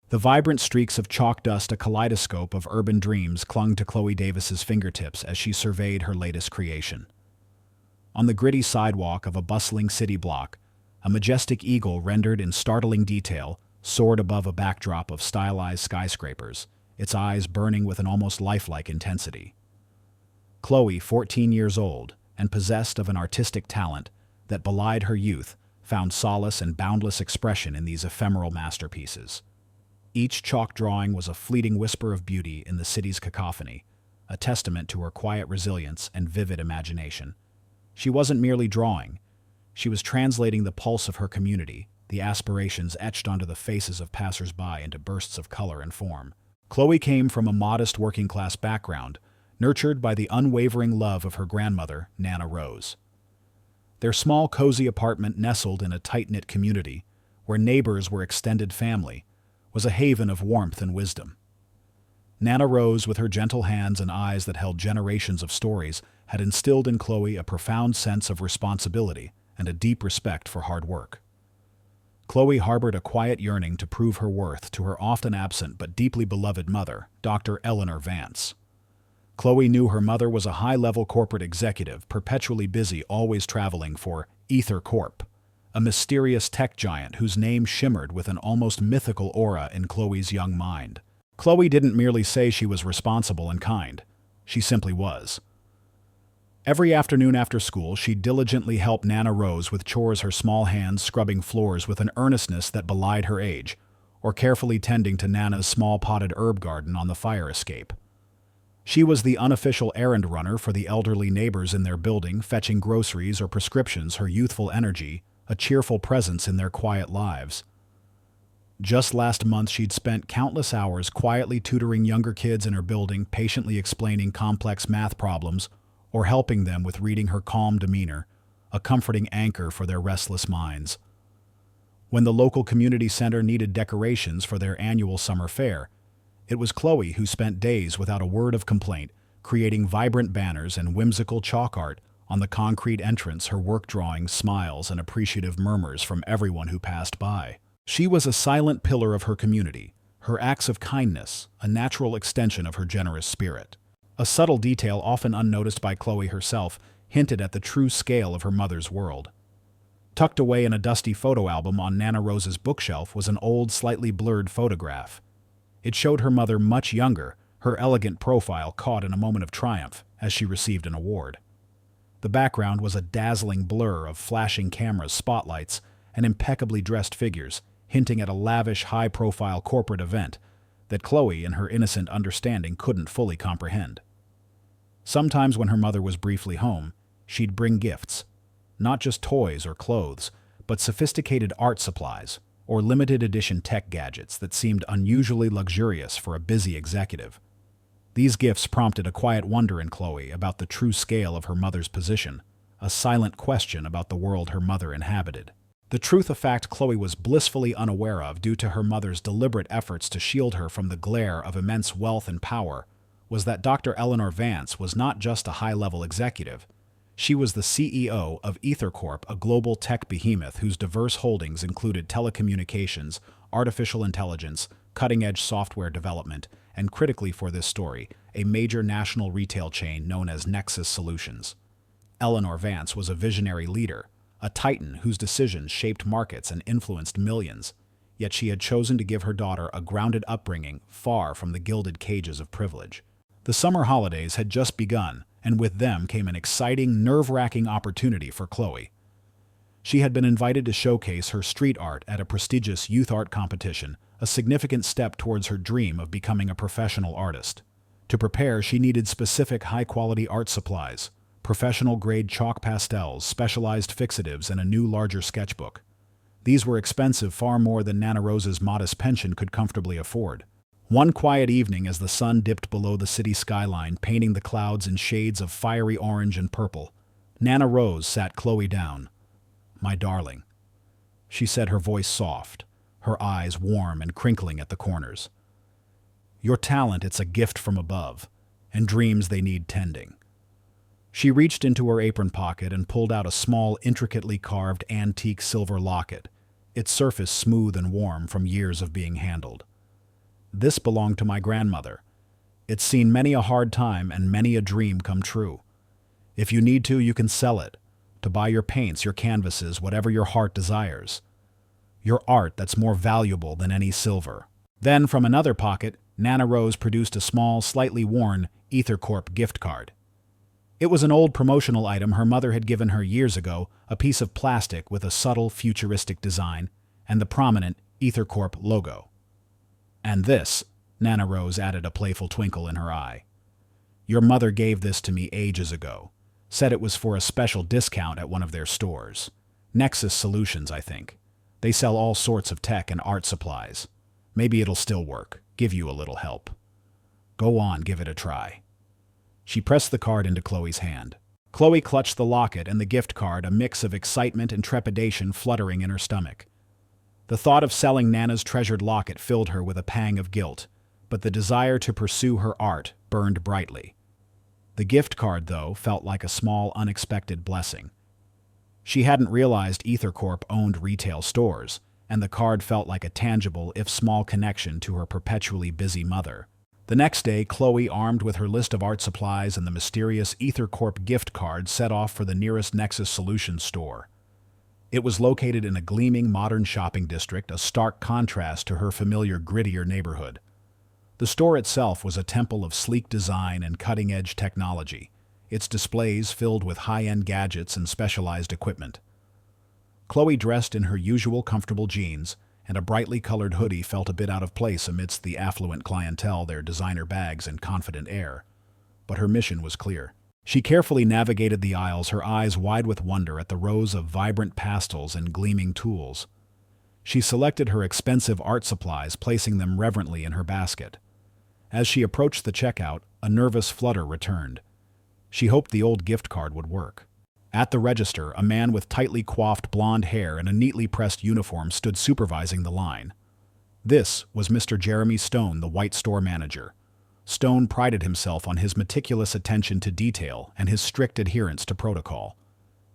The vibrant streaks of chalk dust, a kaleidoscope of urban dreams, clung to Chloe Davis's fingertips as she surveyed her latest creation. On the gritty sidewalk of a bustling city block, a majestic eagle rendered in startling detail soared above a backdrop of stylized skyscrapers, its eyes burning with an almost lifelike intensity. Chloe, 14 years old, and possessed of an artistic talent that belied her youth, found solace and boundless expression in these ephemeral masterpieces. Each chalk drawing was a fleeting whisper of beauty in the city's cacophony, a testament to her quiet resilience and vivid imagination. She wasn't merely drawing. She was translating the pulse of her community, the aspirations etched onto the faces of passers-by into bursts of color and form. Chloe came from a modest working-class background, nurtured by the unwavering love of her grandmother, Nana Rose. Their small, cozy apartment, nestled in a tight-knit community, where neighbors were extended family, was a haven of warmth and wisdom. Nana Rose, with her gentle hands and eyes that held generations of stories, had instilled in Chloe a profound sense of responsibility and a deep respect for hard work. Chloe harbored a quiet yearning to prove her worth to her often absent but deeply beloved mother, Dr. Eleanor Vance. Chloe knew her mother was a high-level corporate executive, perpetually busy, always traveling for Ether Corp, a mysterious tech giant whose name shimmered with an almost mythical aura in Chloe's young mind. Chloe didn't merely say she was responsible and kind. She simply was. Every afternoon after school, she diligently helped Nana Rose with chores, her small hands scrubbing floors with an earnestness that belied her age, or carefully tending to Nana's small potted herb garden on the fire escape. She was the unofficial errand runner for the elderly neighbors in their building, fetching groceries or prescriptions, her youthful energy a cheerful presence in their quiet lives. Just last month, she'd spent countless hours quietly tutoring younger kids in her building, patiently explaining complex math problems, or helping them with reading, her calm demeanor, a comforting anchor for their restless minds. When the local community center needed decorations for their annual summer fair, it was Chloe who spent days without a word of complaint, creating vibrant banners and whimsical chalk art on the concrete entrance, her work drawing smiles and appreciative murmurs from everyone who passed by. She was a silent pillar of her community, her acts of kindness a natural extension of her generous spirit. A subtle detail often unnoticed by Chloe herself hinted at the true scale of her mother's world. Tucked away in a dusty photo album on Nana Rose's bookshelf was an old, slightly blurred photograph. It showed her mother much younger, her elegant profile caught in a moment of triumph as she received an award. The background was a dazzling blur of flashing cameras, spotlights, and impeccably dressed figures, hinting at a lavish, high-profile corporate event that Chloe, in her innocent understanding, couldn't fully comprehend. Sometimes when her mother was briefly home, she'd bring gifts, not just toys or clothes, but sophisticated art supplies or limited-edition tech gadgets that seemed unusually luxurious for a busy executive. These gifts prompted a quiet wonder in Chloe about the true scale of her mother's position, a silent question about the world her mother inhabited. The truth, a fact Chloe was blissfully unaware of due to her mother's deliberate efforts to shield her from the glare of immense wealth and power, was that Dr. Eleanor Vance was not just a high-level executive. She was the CEO of Ether Corp, a global tech behemoth whose diverse holdings included telecommunications, artificial intelligence, cutting-edge software development, and critically for this story, a major national retail chain known as Nexus Solutions. Eleanor Vance was a visionary leader, a titan whose decisions shaped markets and influenced millions, yet she had chosen to give her daughter a grounded upbringing far from the gilded cages of privilege. The summer holidays had just begun, and with them came an exciting, nerve-wracking opportunity for Chloe. She had been invited to showcase her street art at a prestigious youth art competition, a significant step towards her dream of becoming a professional artist. To prepare, she needed specific high-quality art supplies, professional-grade chalk pastels, specialized fixatives, and a new, larger sketchbook. These were expensive, far more than Nana Rose's modest pension could comfortably afford. One quiet evening, as the sun dipped below the city skyline, painting the clouds in shades of fiery orange and purple, Nana Rose sat Chloe down. "My darling," she said, her voice soft, her eyes warm and crinkling at the corners. "Your talent, it's a gift from above, and dreams, they need tending." She reached into her apron pocket and pulled out a small, intricately carved antique silver locket, its surface smooth and warm from years of being handled. This belonged to my grandmother. It's seen many a hard time and many a dream come true. If you need to, you can sell it, to buy your paints, your canvases, whatever your heart desires. Your art that's more valuable than any silver." Then, from another pocket, Nana Rose produced a small, slightly worn EtherCorp gift card. It was an old promotional item her mother had given her years ago, a piece of plastic with a subtle, futuristic design and the prominent EtherCorp logo. "And this," Nana Rose added, a playful twinkle in her eye. "Your mother gave this to me ages ago. Said it was for a special discount at one of their stores. Nexus Solutions, I think. They sell all sorts of tech and art supplies. Maybe it'll still work, give you a little help. Go on, give it a try." She pressed the card into Chloe's hand. Chloe clutched the locket and the gift card, a mix of excitement and trepidation fluttering in her stomach. The thought of selling Nana's treasured locket filled her with a pang of guilt, but the desire to pursue her art burned brightly. The gift card, though, felt like a small, unexpected blessing. She hadn't realized EtherCorp owned retail stores, and the card felt like a tangible, if small, connection to her perpetually busy mother. The next day, Chloe, armed with her list of art supplies and the mysterious EtherCorp gift card, set off for the nearest Nexus Solutions store. It was located in a gleaming, modern shopping district, a stark contrast to her familiar, grittier neighborhood. The store itself was a temple of sleek design and cutting-edge technology, its displays filled with high-end gadgets and specialized equipment. Chloe, dressed in her usual comfortable jeans and a brightly colored hoodie, felt a bit out of place amidst the affluent clientele, their designer bags and confident air. But her mission was clear. She carefully navigated the aisles, her eyes wide with wonder at the rows of vibrant pastels and gleaming tools. She selected her expensive art supplies, placing them reverently in her basket. As she approached the checkout, a nervous flutter returned. She hoped the old gift card would work. At the register, a man with tightly coiffed blonde hair and a neatly pressed uniform stood supervising the line. This was Mr. Jeremy Stone, the White Store manager. Stone prided himself on his meticulous attention to detail and his strict adherence to protocol.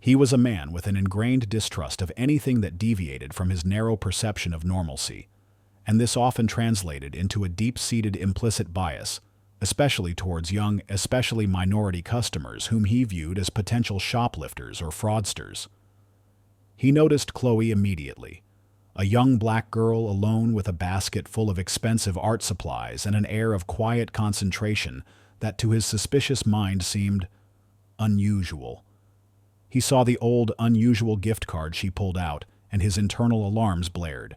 He was a man with an ingrained distrust of anything that deviated from his narrow perception of normalcy, and this often translated into a deep-seated implicit bias, especially towards young, especially minority customers whom he viewed as potential shoplifters or fraudsters. He noticed Chloe immediately, a young black girl alone with a basket full of expensive art supplies and an air of quiet concentration that to his suspicious mind seemed unusual. He saw the old, unusual gift card she pulled out, and his internal alarms blared.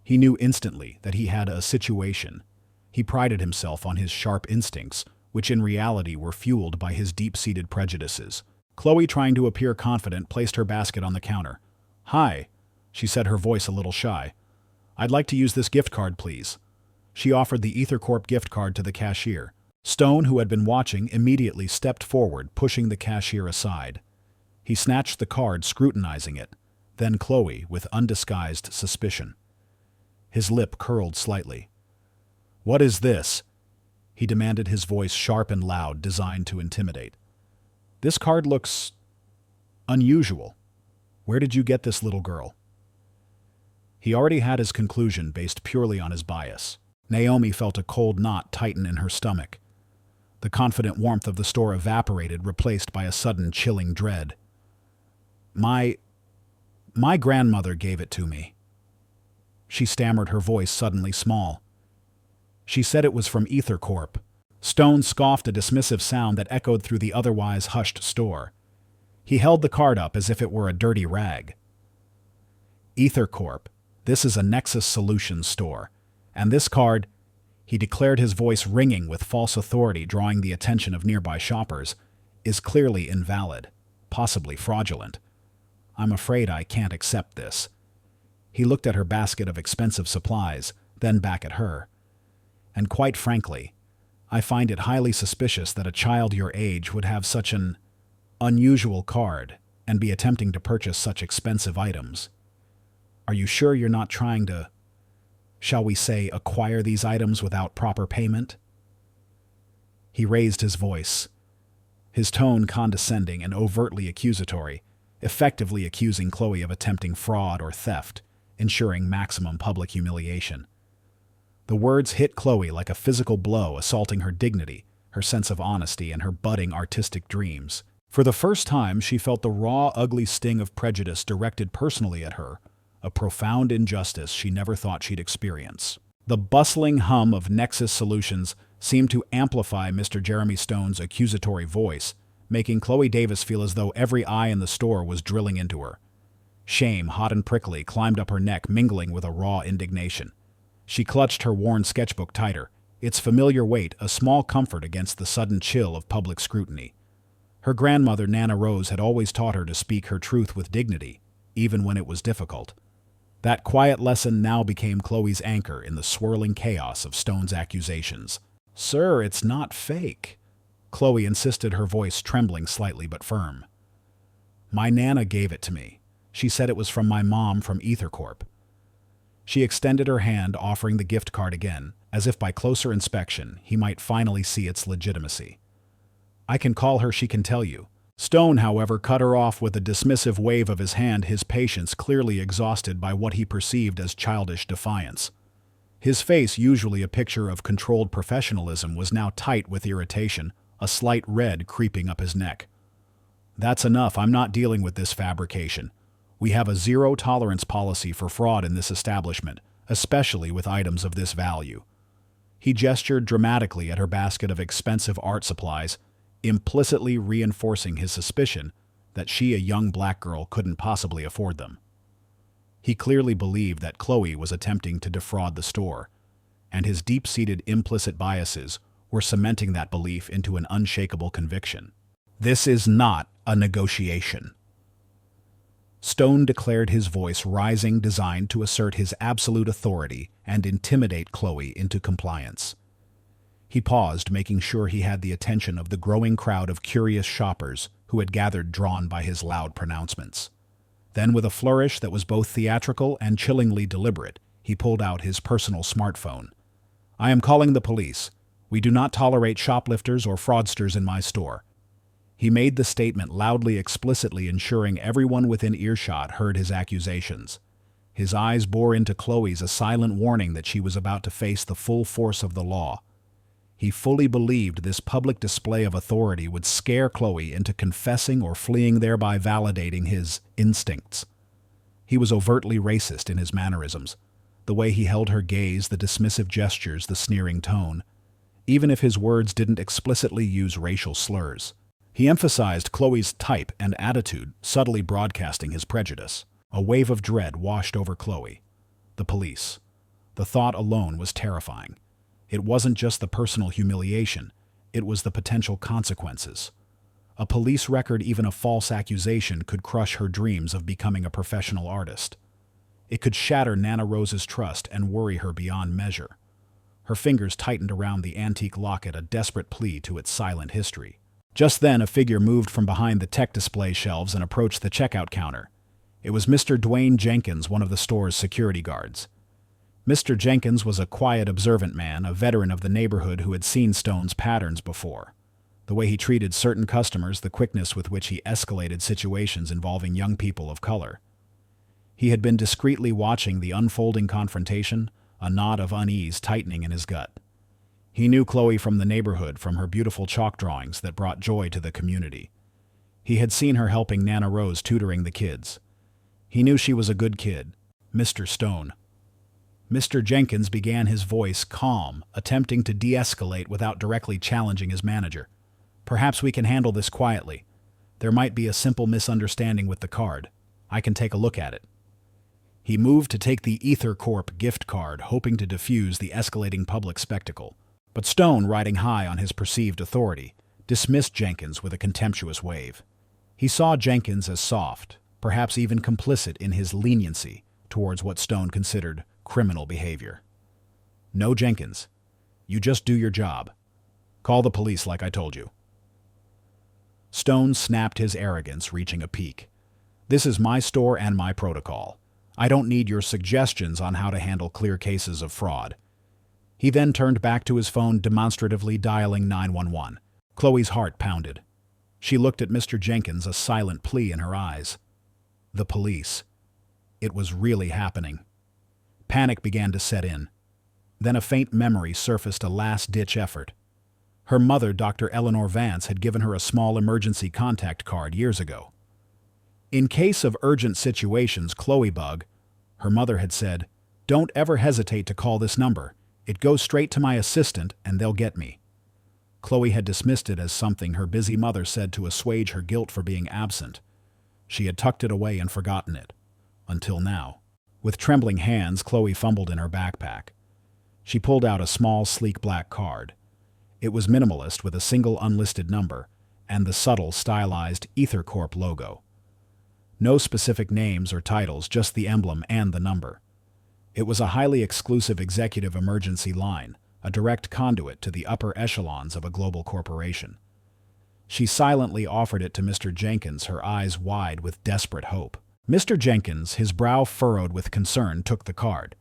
He knew instantly that he had a situation. He prided himself on his sharp instincts, which in reality were fueled by his deep-seated prejudices. Chloe, trying to appear confident, placed her basket on the counter. "Hi," she said, her voice a little shy. "I'd like to use this gift card, please." She offered the EtherCorp gift card to the cashier. Stone, who had been watching, immediately stepped forward, pushing the cashier aside. He snatched the card, scrutinizing it, then Chloe with undisguised suspicion. His lip curled slightly. "What is this?" he demanded, his voice sharp and loud, designed to intimidate. "This card looks unusual. Where did you get this, little girl?" He already had his conclusion based purely on his bias. Naomi felt a cold knot tighten in her stomach. The confident warmth of the store evaporated, replaced by a sudden chilling dread. My grandmother gave it to me," she stammered, her voice suddenly small. "She said it was from EtherCorp." Stone scoffed, a dismissive sound that echoed through the otherwise hushed store. He held the card up as if it were a dirty rag. "EtherCorp, this is a Nexus Solutions store, and this card," he declared, his voice ringing with false authority, drawing the attention of nearby shoppers, "is clearly invalid, possibly fraudulent. I'm afraid I can't accept this." He looked at her basket of expensive supplies, then back at her. "And quite frankly, I find it highly suspicious that a child your age would have such an unusual card and be attempting to purchase such expensive items. Are you sure you're not trying to, shall we say, acquire these items without proper payment?" He raised his voice, his tone condescending and overtly accusatory, effectively accusing Chloe of attempting fraud or theft, ensuring maximum public humiliation. The words hit Chloe like a physical blow, assaulting her dignity, her sense of honesty, and her budding artistic dreams. For the first time, she felt the raw, ugly sting of prejudice directed personally at her, a profound injustice she never thought she'd experience. The bustling hum of Nexus Solutions seemed to amplify Mr. Jeremy Stone's accusatory voice, making Chloe Davis feel as though every eye in the store was drilling into her. Shame, hot and prickly, climbed up her neck, mingling with a raw indignation. She clutched her worn sketchbook tighter, its familiar weight a small comfort against the sudden chill of public scrutiny. Her grandmother, Nana Rose, had always taught her to speak her truth with dignity, even when it was difficult. That quiet lesson now became Chloe's anchor in the swirling chaos of Stone's accusations. "Sir, it's not fake," Chloe insisted, her voice trembling slightly but firm. "My Nana gave it to me. She said it was from my mom from EtherCorp." She extended her hand, offering the gift card again, as if by closer inspection he might finally see its legitimacy. "I can call her, she can tell you." Stone, however, cut her off with a dismissive wave of his hand, his patience clearly exhausted by what he perceived as childish defiance. His face, usually a picture of controlled professionalism, was now tight with irritation, a slight red creeping up his neck. "That's enough. I'm not dealing with this fabrication. We have a zero-tolerance policy for fraud in this establishment, especially with items of this value." He gestured dramatically at her basket of expensive art supplies, implicitly reinforcing his suspicion that she, a young black girl, couldn't possibly afford them. He clearly believed that Chloe was attempting to defraud the store, and his deep-seated implicit biases were cementing that belief into an unshakable conviction. "This is not a negotiation," Stone declared, his voice rising, designed to assert his absolute authority and intimidate Chloe into compliance. He paused, making sure he had the attention of the growing crowd of curious shoppers who had gathered, drawn by his loud pronouncements. Then, with a flourish that was both theatrical and chillingly deliberate, he pulled out his personal smartphone. "I am calling the police. We do not tolerate shoplifters or fraudsters in my store." He made the statement loudly, explicitly, ensuring everyone within earshot heard his accusations. His eyes bore into Chloe's, a silent warning that she was about to face the full force of the law. He fully believed this public display of authority would scare Chloe into confessing or fleeing, thereby validating his instincts. He was overtly racist in his mannerisms, the way he held her gaze, the dismissive gestures, the sneering tone, even if his words didn't explicitly use racial slurs. He emphasized Chloe's type and attitude, subtly broadcasting his prejudice. A wave of dread washed over Chloe. The police. The thought alone was terrifying. It wasn't just the personal humiliation, it was the potential consequences. A police record, even a false accusation, could crush her dreams of becoming a professional artist. It could shatter Nana Rose's trust and worry her beyond measure. Her fingers tightened around the antique locket, a desperate plea to its silent history. Just then, a figure moved from behind the tech display shelves and approached the checkout counter. It was Mr. Dwayne Jenkins, one of the store's security guards. Mr. Jenkins was a quiet, observant man, a veteran of the neighborhood who had seen Stone's patterns before. The way he treated certain customers, the quickness with which he escalated situations involving young people of color. He had been discreetly watching the unfolding confrontation, a knot of unease tightening in his gut. He knew Chloe from the neighborhood, from her beautiful chalk drawings that brought joy to the community. He had seen her helping Nana Rose, tutoring the kids. He knew she was a good kid. "Mr. Stone." Mr. Jenkins began, his voice calm, attempting to de-escalate without directly challenging his manager. "Perhaps we can handle this quietly. There might be a simple misunderstanding with the card. I can take a look at it." He moved to take the EtherCorp gift card, hoping to diffuse the escalating public spectacle. But Stone, riding high on his perceived authority, dismissed Jenkins with a contemptuous wave. He saw Jenkins as soft, perhaps even complicit in his leniency towards what Stone considered criminal behavior. "No, Jenkins. You just do your job. Call the police like I told you." Stone snapped, his arrogance reaching a peak. "This is my store and my protocol. I don't need your suggestions on how to handle clear cases of fraud." He then turned back to his phone, demonstratively dialing 911. Chloe's heart pounded. She looked at Mr. Jenkins, a silent plea in her eyes. The police. It was really happening. Panic began to set in. Then a faint memory surfaced, a last-ditch effort. Her mother, Dr. Eleanor Vance, had given her a small emergency contact card years ago. In case of urgent situations, Chloe Bug, her mother had said, "Don't ever hesitate to call this number. It goes straight to my assistant and they'll get me." Chloe had dismissed it as something her busy mother said to assuage her guilt for being absent. She had tucked it away and forgotten it. Until now. With trembling hands, Chloe fumbled in her backpack. She pulled out a small, sleek black card. It was minimalist with a single unlisted number and the subtle, stylized EtherCorp logo. No specific names or titles, just the emblem and the number. It was a highly exclusive executive emergency line, a direct conduit to the upper echelons of a global corporation. She silently offered it to Mr. Jenkins, her eyes wide with desperate hope. Mr. Jenkins, his brow furrowed with concern, took the card.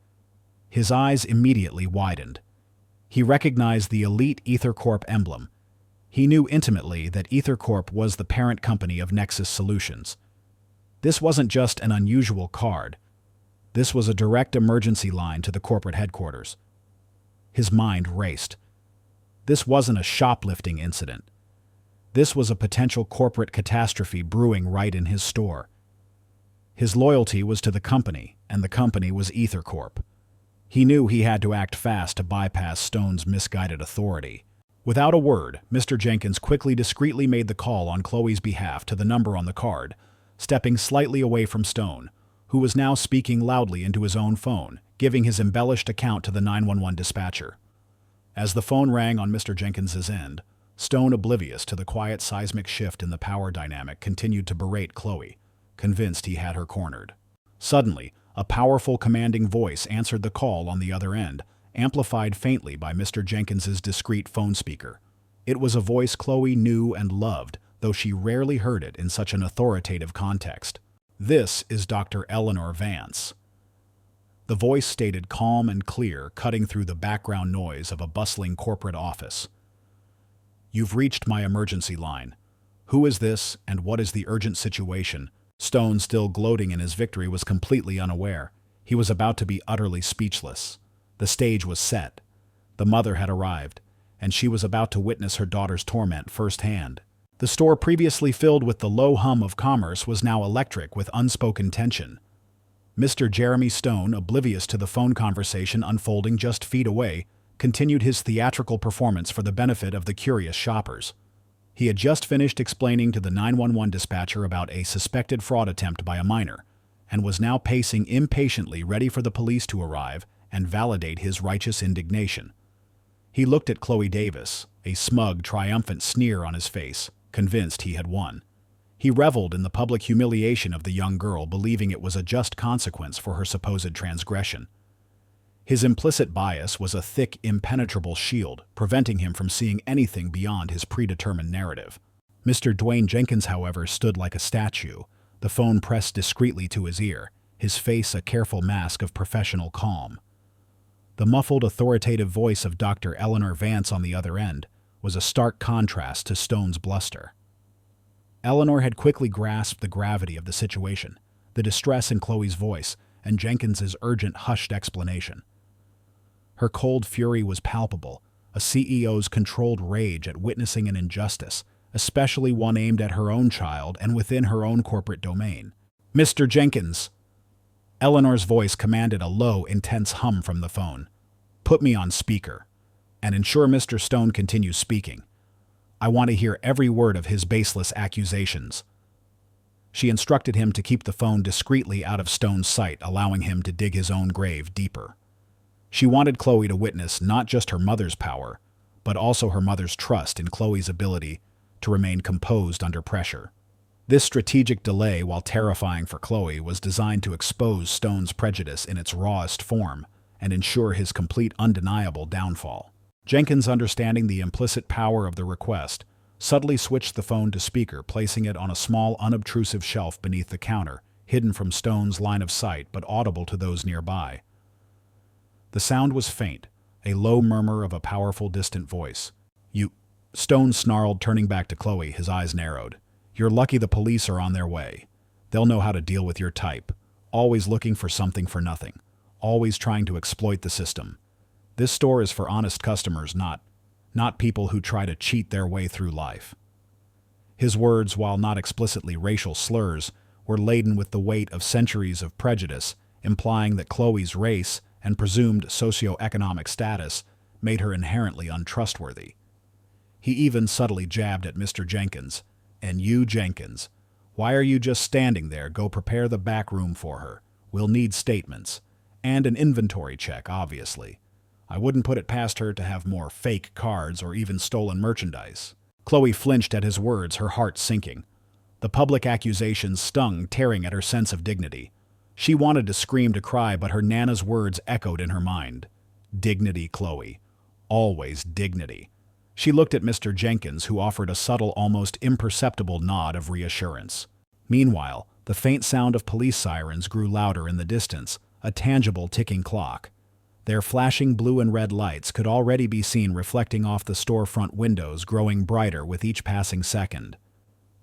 His eyes immediately widened. He recognized the elite EtherCorp emblem. He knew intimately that EtherCorp was the parent company of Nexus Solutions. This wasn't just an unusual card. This was a direct emergency line to the corporate headquarters. His mind raced. This wasn't a shoplifting incident. This was a potential corporate catastrophe brewing right in his store. His loyalty was to the company, and the company was EtherCorp. He knew he had to act fast to bypass Stone's misguided authority. Without a word, Mr. Jenkins quickly, discreetly made the call on Chloe's behalf to the number on the card, stepping slightly away from Stone, who was now speaking loudly into his own phone, giving his embellished account to the 911 dispatcher. As the phone rang on Mr. Jenkins's end, Stone, oblivious to the quiet seismic shift in the power dynamic, continued to berate Chloe, convinced he had her cornered. Suddenly, a powerful, commanding voice answered the call on the other end, amplified faintly by Mr. Jenkins's discreet phone speaker. It was a voice Chloe knew and loved, though she rarely heard it in such an authoritative context. "This is Dr. Eleanor Vance." The voice stated calm and clear, cutting through the background noise of a bustling corporate office. "You've reached my emergency line. Who is this, and what is the urgent situation?" Stone, still gloating in his victory, was completely unaware. He was about to be utterly speechless. The stage was set. The mother had arrived, and she was about to witness her daughter's torment firsthand. The store, previously filled with the low hum of commerce, was now electric with unspoken tension. Mr. Jeremy Stone, oblivious to the phone conversation unfolding just feet away, continued his theatrical performance for the benefit of the curious shoppers. He had just finished explaining to the 911 dispatcher about a suspected fraud attempt by a minor, and was now pacing impatiently, ready for the police to arrive and validate his righteous indignation. He looked at Chloe Davis, a smug, triumphant sneer on his face, convinced he had won. He reveled in the public humiliation of the young girl, believing it was a just consequence for her supposed transgression. His implicit bias was a thick, impenetrable shield, preventing him from seeing anything beyond his predetermined narrative. Mr. Dwayne Jenkins, however, stood like a statue, the phone pressed discreetly to his ear, his face a careful mask of professional calm. The muffled, authoritative voice of Dr. Eleanor Vance on the other end was a stark contrast to Stone's bluster. Eleanor had quickly grasped the gravity of the situation, the distress in Chloe's voice, and Jenkins's urgent, hushed explanation. Her cold fury was palpable, a CEO's controlled rage at witnessing an injustice, especially one aimed at her own child and within her own corporate domain. "Mr. Jenkins!" Eleanor's voice commanded a low, intense hum from the phone. "Put me on speaker, and ensure Mr. Stone continues speaking. I want to hear every word of his baseless accusations." She instructed him to keep the phone discreetly out of Stone's sight, allowing him to dig his own grave deeper. She wanted Chloe to witness not just her mother's power, but also her mother's trust in Chloe's ability to remain composed under pressure. This strategic delay, while terrifying for Chloe, was designed to expose Stone's prejudice in its rawest form and ensure his complete, undeniable downfall. Jenkins, understanding the implicit power of the request, subtly switched the phone to speaker, placing it on a small, unobtrusive shelf beneath the counter, hidden from Stone's line of sight but audible to those nearby. The sound was faint, a low murmur of a powerful, distant voice. "You," Stone snarled, turning back to Chloe, his eyes narrowed. "You're lucky the police are on their way. They'll know how to deal with your type, always looking for something for nothing, always trying to exploit the system. This store is for honest customers, not people who try to cheat their way through life." His words, while not explicitly racial slurs, were laden with the weight of centuries of prejudice, implying that Chloe's race and presumed socioeconomic status made her inherently untrustworthy. He even subtly jabbed at Mr. Jenkins. "And you, Jenkins, why are you just standing there? Go prepare the back room for her. We'll need statements. And an inventory check, obviously. I wouldn't put it past her to have more fake cards or even stolen merchandise." Chloe flinched at his words, her heart sinking. The public accusations stung, tearing at her sense of dignity. She wanted to scream, to cry, but her Nana's words echoed in her mind. Dignity, Chloe. Always dignity. She looked at Mr. Jenkins, who offered a subtle, almost imperceptible nod of reassurance. Meanwhile, the faint sound of police sirens grew louder in the distance, a tangible ticking clock. Their flashing blue and red lights could already be seen reflecting off the storefront windows, growing brighter with each passing second.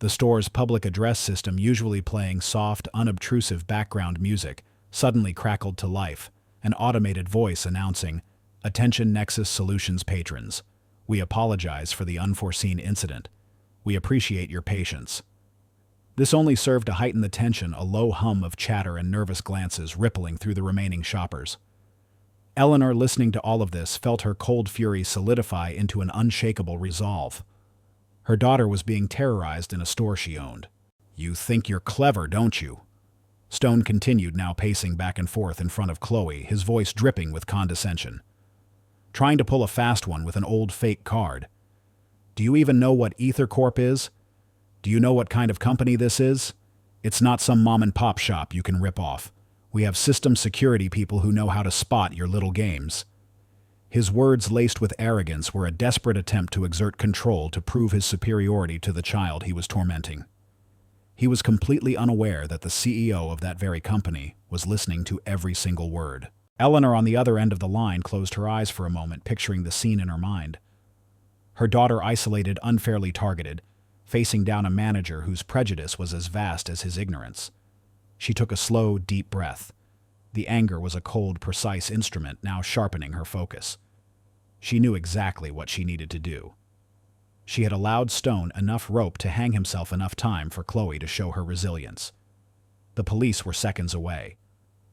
The store's public address system, usually playing soft, unobtrusive background music, suddenly crackled to life, an automated voice announcing, "Attention Nexus Solutions patrons. We apologize for the unforeseen incident. We appreciate your patience." This only served to heighten the tension, a low hum of chatter and nervous glances rippling through the remaining shoppers. Eleanor, listening to all of this, felt her cold fury solidify into an unshakable resolve. Her daughter was being terrorized in a store she owned. "You think you're clever, don't you?" Stone continued, now pacing back and forth in front of Chloe, his voice dripping with condescension. "Trying to pull a fast one with an old fake card. Do you even know what EtherCorp is? Do you know what kind of company this is? It's not some mom-and-pop shop you can rip off. We have system security people who know how to spot your little games." His words, laced with arrogance, were a desperate attempt to exert control to prove his superiority to the child he was tormenting. He was completely unaware that the CEO of that very company was listening to every single word. Eleanor, on the other end of the line, closed her eyes for a moment, picturing the scene in her mind. Her daughter, isolated, unfairly targeted, facing down a manager whose prejudice was as vast as his ignorance. She took a slow, deep breath. The anger was a cold, precise instrument, now sharpening her focus. She knew exactly what she needed to do. She had allowed Stone enough rope to hang himself enough time for Chloe to show her resilience. The police were seconds away.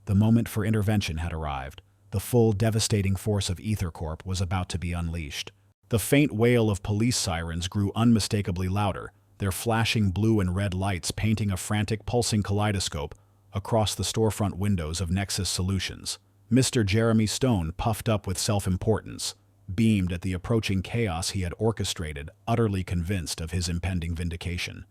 The moment for intervention had arrived. The full, devastating force of EtherCorp was about to be unleashed. The faint wail of police sirens grew unmistakably louder, their flashing blue and red lights painting a frantic, pulsing kaleidoscope across the storefront windows of Nexus Solutions. Mr. Jeremy Stone, puffed up with self-importance, beamed at the approaching chaos he had orchestrated, utterly convinced of his impending vindication.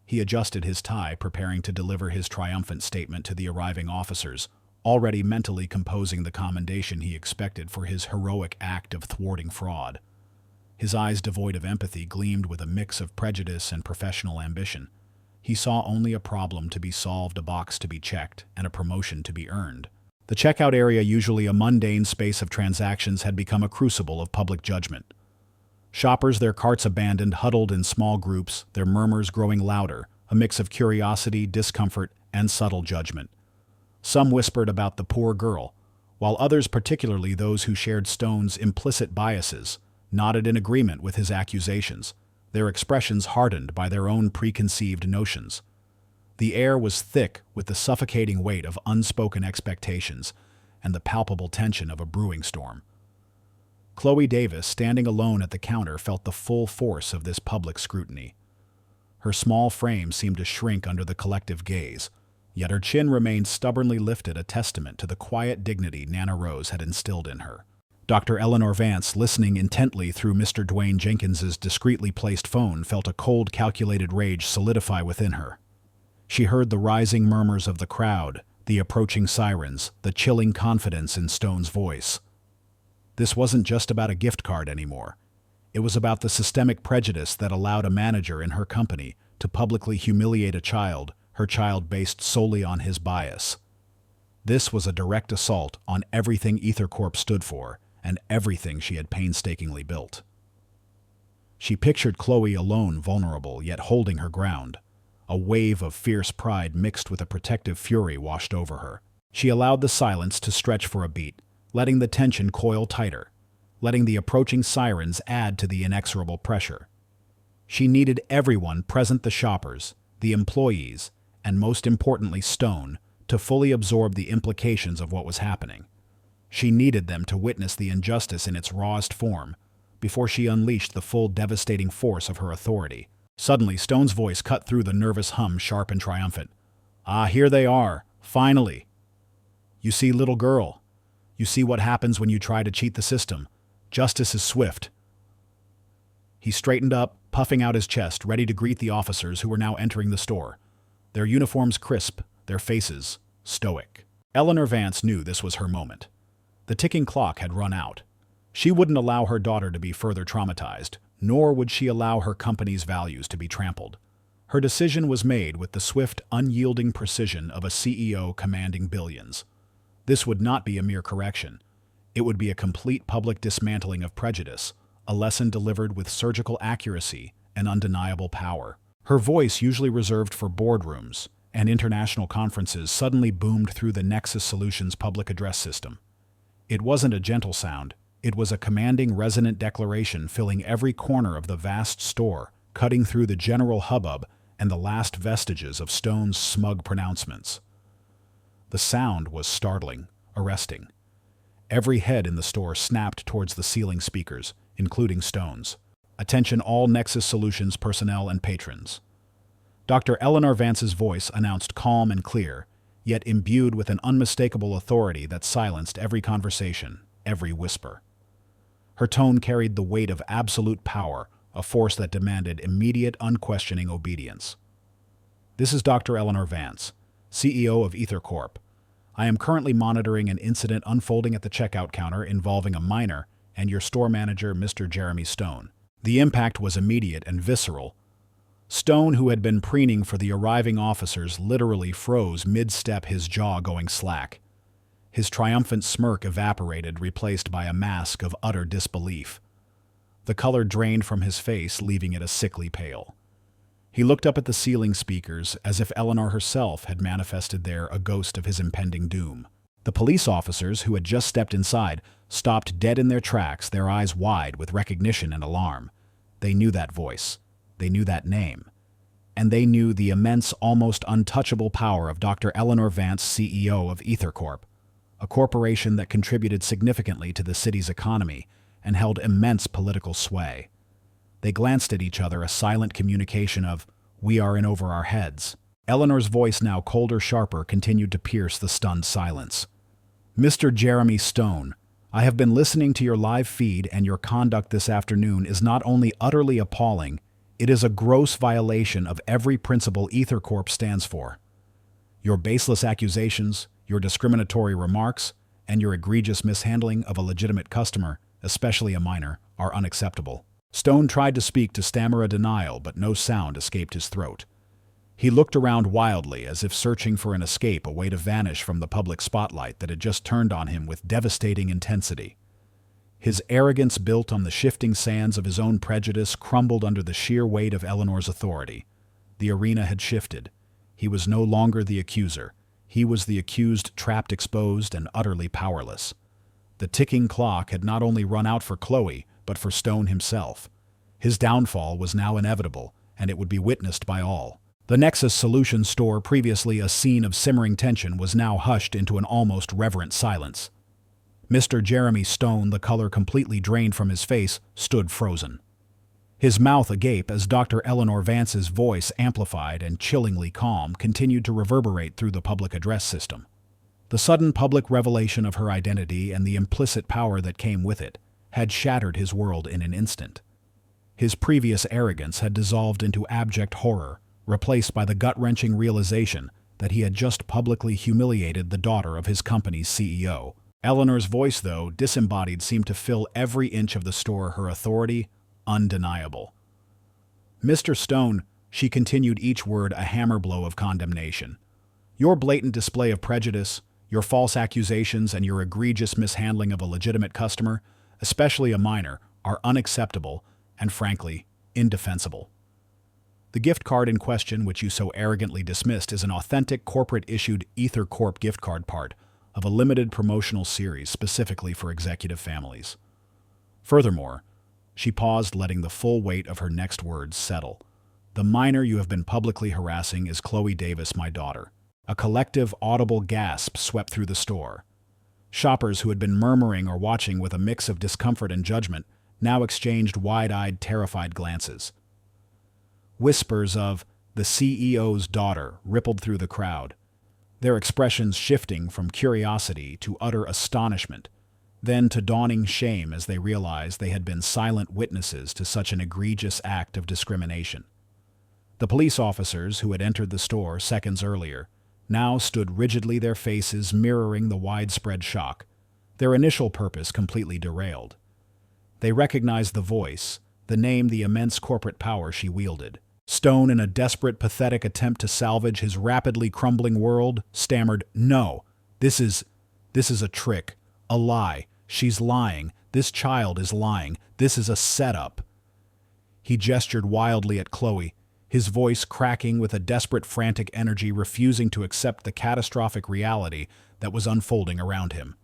He adjusted his tie, preparing to deliver his triumphant statement to the arriving officers, already mentally composing the commendation he expected for his heroic act of thwarting fraud. His eyes, devoid of empathy, gleamed with a mix of prejudice and professional ambition. He saw only a problem to be solved, a box to be checked, and a promotion to be earned. The checkout area, usually a mundane space of transactions, had become a crucible of public judgment. Shoppers, their carts abandoned, huddled in small groups, their murmurs growing louder, a mix of curiosity, discomfort, and subtle judgment. Some whispered about the poor girl, while others, particularly those who shared Stone's implicit biases, nodded in agreement with his accusations, their expressions hardened by their own preconceived notions. The air was thick with the suffocating weight of unspoken expectations and the palpable tension of a brewing storm. Chloe Davis, standing alone at the counter, felt the full force of this public scrutiny. Her small frame seemed to shrink under the collective gaze, yet her chin remained stubbornly lifted, a testament to the quiet dignity Nana Rose had instilled in her. Dr. Eleanor Vance, listening intently through Mr. Dwayne Jenkins's discreetly placed phone, felt a cold, calculated rage solidify within her. She heard the rising murmurs of the crowd, the approaching sirens, the chilling confidence in Stone's voice. This wasn't just about a gift card anymore. It was about the systemic prejudice that allowed a manager in her company to publicly humiliate a child, her child based solely on his bias. This was a direct assault on everything EtherCorp stood for and everything she had painstakingly built. She pictured Chloe alone, vulnerable, yet holding her ground. A wave of fierce pride mixed with a protective fury washed over her. She allowed the silence to stretch for a beat, letting the tension coil tighter, letting the approaching sirens add to the inexorable pressure. She needed everyone present, the shoppers, the employees, and most importantly Stone, to fully absorb the implications of what was happening. She needed them to witness the injustice in its rawest form before she unleashed the full devastating force of her authority. Suddenly, Stone's voice cut through the nervous hum, sharp and triumphant. "Ah, here they are, finally. You see, little girl, you see what happens when you try to cheat the system. Justice is swift." He straightened up, puffing out his chest, ready to greet the officers who were now entering the store, their uniforms crisp, their faces stoic. Eleanor Vance knew this was her moment. The ticking clock had run out. She wouldn't allow her daughter to be further traumatized, nor would she allow her company's values to be trampled. Her decision was made with the swift, unyielding precision of a CEO commanding billions. This would not be a mere correction. It would be a complete public dismantling of prejudice, a lesson delivered with surgical accuracy and undeniable power. Her voice, usually reserved for boardrooms and international conferences, suddenly boomed through the Nexus Solutions public address system. It wasn't a gentle sound. It was a commanding, resonant declaration filling every corner of the vast store, cutting through the general hubbub and the last vestiges of Stone's smug pronouncements. The sound was startling, arresting. Every head in the store snapped towards the ceiling speakers, including Stone's. "Attention all Nexus Solutions personnel and patrons." Dr. Eleanor Vance's voice announced calm and clear, yet imbued with an unmistakable authority that silenced every conversation, every whisper. Her tone carried the weight of absolute power, a force that demanded immediate, unquestioning obedience. "This is Dr. Eleanor Vance, CEO of Ether Corp. I am currently monitoring an incident unfolding at the checkout counter involving a minor and your store manager, Mr. Jeremy Stone. The impact was immediate and visceral. Stone, who had been preening for the arriving officers, literally froze mid-step, his jaw going slack. His triumphant smirk evaporated, replaced by a mask of utter disbelief. The color drained from his face, leaving it a sickly pale. He looked up at the ceiling speakers as if Eleanor herself had manifested there, a ghost of his impending doom. The police officers, who had just stepped inside, stopped dead in their tracks, their eyes wide with recognition and alarm. They knew that voice. They knew that name. And they knew the immense, almost untouchable power of Dr. Eleanor Vance, CEO of Ether Corp, a corporation that contributed significantly to the city's economy and held immense political sway. They glanced at each other, a silent communication of, "We are in over our heads." Eleanor's voice, now colder, sharper, continued to pierce the stunned silence. "Mr. Jeremy Stone, I have been listening to your live feed, and your conduct this afternoon is not only utterly appalling, it is a gross violation of every principle Ether Corp stands for. Your baseless accusations, your discriminatory remarks, and your egregious mishandling of a legitimate customer, especially a minor, are unacceptable." Stone tried to speak, to stammer a denial, but no sound escaped his throat. He looked around wildly, as if searching for an escape, a way to vanish from the public spotlight that had just turned on him with devastating intensity. His arrogance, built on the shifting sands of his own prejudice, crumbled under the sheer weight of Eleanor's authority. The arena had shifted. He was no longer the accuser. He was the accused, trapped, exposed, and utterly powerless. The ticking clock had not only run out for Chloe, but for Stone himself. His downfall was now inevitable, and it would be witnessed by all. The Nexus Solutions store, previously a scene of simmering tension, was now hushed into an almost reverent silence. Mr. Jeremy Stone, the color completely drained from his face, stood frozen. His mouth agape as Dr. Eleanor Vance's voice, amplified and chillingly calm, continued to reverberate through the public address system. The sudden public revelation of her identity and the implicit power that came with it had shattered his world in an instant. His previous arrogance had dissolved into abject horror, replaced by the gut-wrenching realization that he had just publicly humiliated the daughter of his company's CEO. Eleanor's voice, though disembodied, seemed to fill every inch of the store, her authority undeniable. "Mr. Stone," she continued, each word a hammer blow of condemnation, "your blatant display of prejudice, your false accusations, and your egregious mishandling of a legitimate customer, especially a minor, are unacceptable and, frankly, indefensible. The gift card in question, which you so arrogantly dismissed, is an authentic corporate-issued Ether Corp gift card, part of a limited promotional series specifically for executive families. Furthermore, she paused, letting the full weight of her next words settle. The minor you have been publicly harassing is Chloe Davis, my daughter. A collective, audible gasp swept through the store. Shoppers who had been murmuring or watching with a mix of discomfort and judgment now exchanged wide-eyed, terrified glances. Whispers of "the CEO's daughter" rippled through the crowd, their expressions shifting from curiosity to utter astonishment, then to dawning shame as they realized they had been silent witnesses to such an egregious act of discrimination. The police officers who had entered the store seconds earlier now stood rigidly, their faces mirroring the widespread shock, their initial purpose completely derailed. They recognized the voice, the name, the immense corporate power she wielded. Stone, in a desperate, pathetic attempt to salvage his rapidly crumbling world, stammered, "No, this is a trick, a lie. She's lying. This child is lying. This is a setup." He gestured wildly at Chloe, his voice cracking with a desperate, frantic energy, refusing to accept the catastrophic reality that was unfolding around him.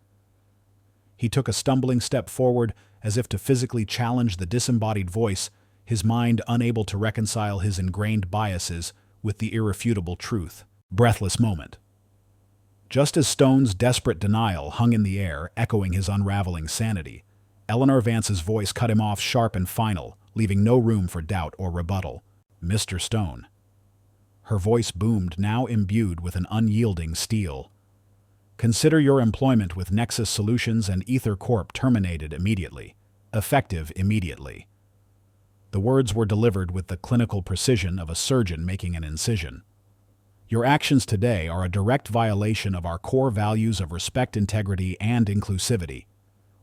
He took a stumbling step forward, as if to physically challenge the disembodied voice, his mind unable to reconcile his ingrained biases with the irrefutable truth. Breathless moment. Just as Stone's desperate denial hung in the air, echoing his unraveling sanity, Eleanor Vance's voice cut him off, sharp and final, leaving no room for doubt or rebuttal. "Mr. Stone." Her voice boomed, now imbued with an unyielding steel. "Consider your employment with Nexus Solutions and Ether Corp terminated immediately. Effective immediately." The words were delivered with the clinical precision of a surgeon making an incision. "Your actions today are a direct violation of our core values of respect, integrity, and inclusivity.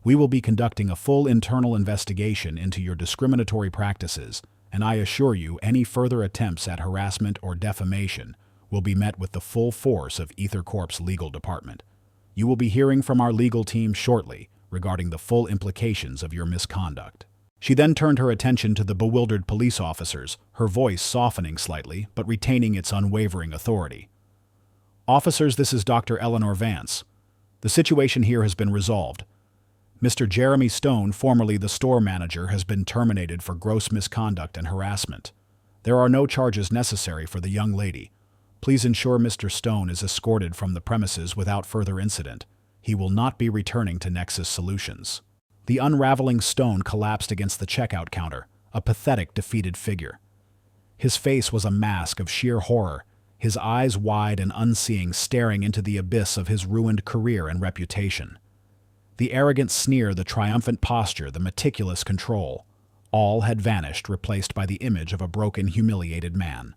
We will be conducting a full internal investigation into your discriminatory practices, and I assure you any further attempts at harassment or defamation will be met with the full force of Ether Corp's legal department. You will be hearing from our legal team shortly regarding the full implications of your misconduct." She then turned her attention to the bewildered police officers, her voice softening slightly but retaining its unwavering authority. "Officers, this is Dr. Eleanor Vance. The situation here has been resolved. Mr. Jeremy Stone, formerly the store manager, has been terminated for gross misconduct and harassment. There are no charges necessary for the young lady. Please ensure Mr. Stone is escorted from the premises without further incident. He will not be returning to Nexus Solutions." The unraveling Stone collapsed against the checkout counter, a pathetic, defeated figure. His face was a mask of sheer horror, his eyes wide and unseeing, staring into the abyss of his ruined career and reputation. The arrogant sneer, the triumphant posture, the meticulous control, all had vanished, replaced by the image of a broken, humiliated man.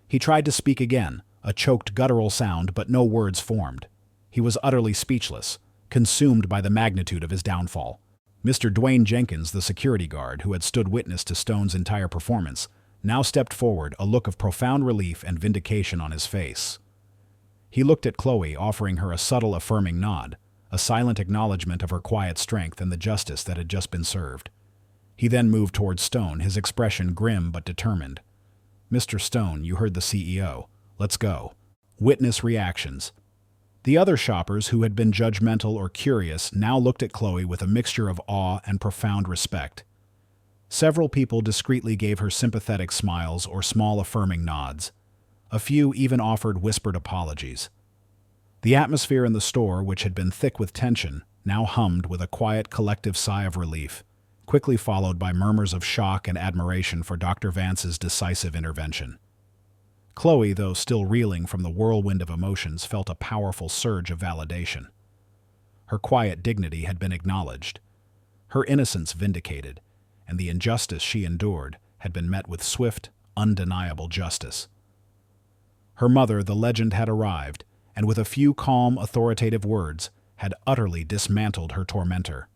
He tried to speak again, a choked, guttural sound, but no words formed. He was utterly speechless, consumed by the magnitude of his downfall. Mr. Dwayne Jenkins, the security guard who had stood witness to Stone's entire performance, now stepped forward, a look of profound relief and vindication on his face. He looked at Chloe, offering her a subtle, affirming nod, a silent acknowledgement of her quiet strength and the justice that had just been served. He then moved towards Stone, his expression grim but determined. "Mr. Stone, you heard the CEO. Let's go." Witness reactions. The other shoppers, who had been judgmental or curious, now looked at Chloe with a mixture of awe and profound respect. Several people discreetly gave her sympathetic smiles or small affirming nods. A few even offered whispered apologies. The atmosphere in the store, which had been thick with tension, now hummed with a quiet, collective sigh of relief, quickly followed by murmurs of shock and admiration for Dr. Vance's decisive intervention. Chloe, though still reeling from the whirlwind of emotions, felt a powerful surge of validation. Her quiet dignity had been acknowledged, her innocence vindicated, and the injustice she endured had been met with swift, undeniable justice. Her mother, the legend, had arrived, and with a few calm, authoritative words, had utterly dismantled her tormentor.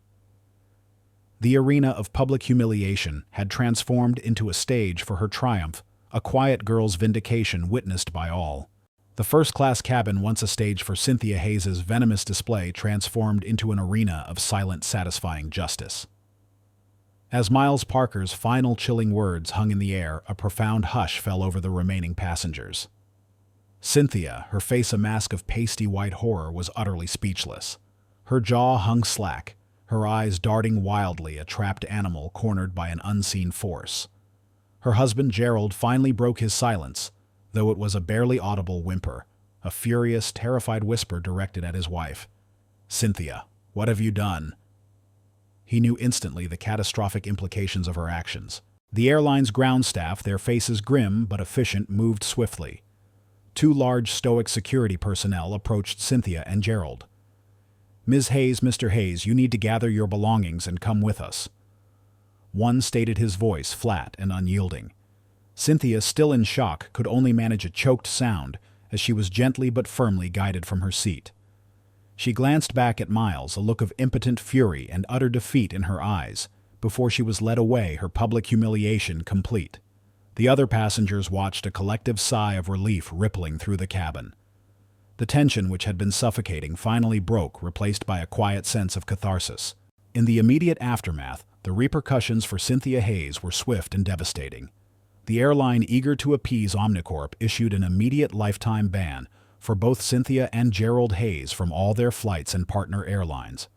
The arena of public humiliation had transformed into a stage for her triumph, a quiet girl's vindication witnessed by all. The first-class cabin, once a stage for Cynthia Hayes's venomous display, transformed into an arena of silent, satisfying justice. As Miles Parker's final chilling words hung in the air, a profound hush fell over the remaining passengers. Cynthia, her face a mask of pasty white horror, was utterly speechless. Her jaw hung slack, her eyes darting wildly, a trapped animal cornered by an unseen force. Her husband Gerald finally broke his silence, though it was a barely audible whimper, a furious, terrified whisper directed at his wife. "Cynthia, what have you done?" He knew instantly the catastrophic implications of her actions. The airline's ground staff, their faces grim but efficient, moved swiftly. Two large, stoic security personnel approached Cynthia and Gerald. "Ms. Hayes, Mr. Hayes, you need to gather your belongings and come with us." One stated, his voice flat and unyielding. Cynthia, still in shock, could only manage a choked sound as she was gently but firmly guided from her seat. She glanced back at Miles, a look of impotent fury and utter defeat in her eyes, before she was led away, her public humiliation complete. The other passengers watched, a collective sigh of relief rippling through the cabin. The tension, which had been suffocating, finally broke, replaced by a quiet sense of catharsis. In the immediate aftermath, the repercussions for Cynthia Hayes were swift and devastating. The airline, eager to appease Omnicorp, issued an immediate lifetime ban for both Cynthia and Gerald Hayes from all their flights and partner airlines.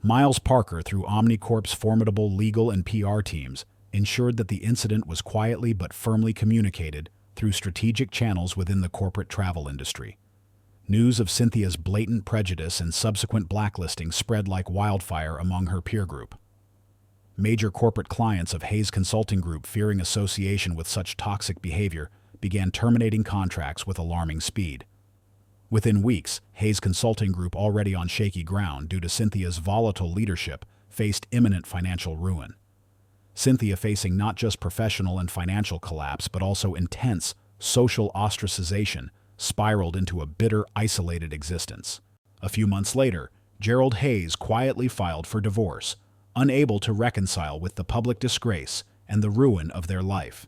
Miles Parker, through Omnicorp's formidable legal and PR teams, ensured that the incident was quietly but firmly communicated through strategic channels within the corporate travel industry. News of Cynthia's blatant prejudice and subsequent blacklisting spread like wildfire among her peer group. Major corporate clients of Hayes Consulting Group, fearing association with such toxic behavior, began terminating contracts with alarming speed. Within weeks, Hayes Consulting Group, already on shaky ground due to Cynthia's volatile leadership, faced imminent financial ruin. Cynthia, facing not just professional and financial collapse but also intense social ostracization, spiraled into a bitter, isolated existence. A few months later, Gerald Hayes quietly filed for divorce, unable to reconcile with the public disgrace and the ruin of their life.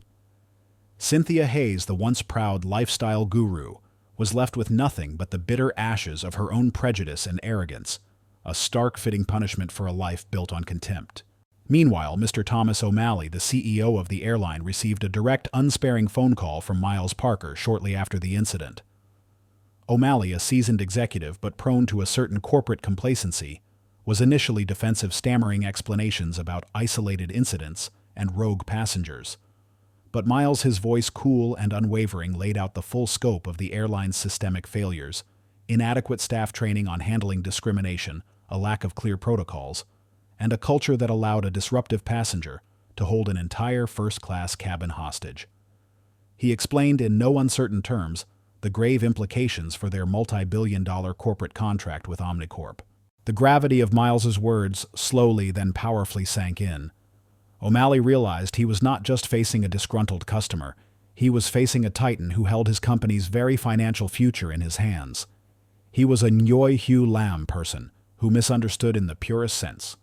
Cynthia Hayes, the once proud lifestyle guru, was left with nothing but the bitter ashes of her own prejudice and arrogance, a stark fitting punishment for a life built on contempt. Meanwhile, Mr. Thomas O'Malley, the CEO of the airline, received a direct, unsparing phone call from Miles Parker shortly after the incident. O'Malley, a seasoned executive but prone to a certain corporate complacency, was initially defensive, stammering explanations about isolated incidents and rogue passengers. But Miles, his voice cool and unwavering, laid out the full scope of the airline's systemic failures: inadequate staff training on handling discrimination, a lack of clear protocols, and a culture that allowed a disruptive passenger to hold an entire first-class cabin hostage. He explained in no uncertain terms the grave implications for their multi-billion-dollar corporate contract with Omnicorp. The gravity of Miles's words slowly then powerfully sank in. O'Malley realized he was not just facing a disgruntled customer, he was facing a titan who held his company's very financial future in his hands. He was a Ngoy Hugh Lam person who misunderstood in the purest sense.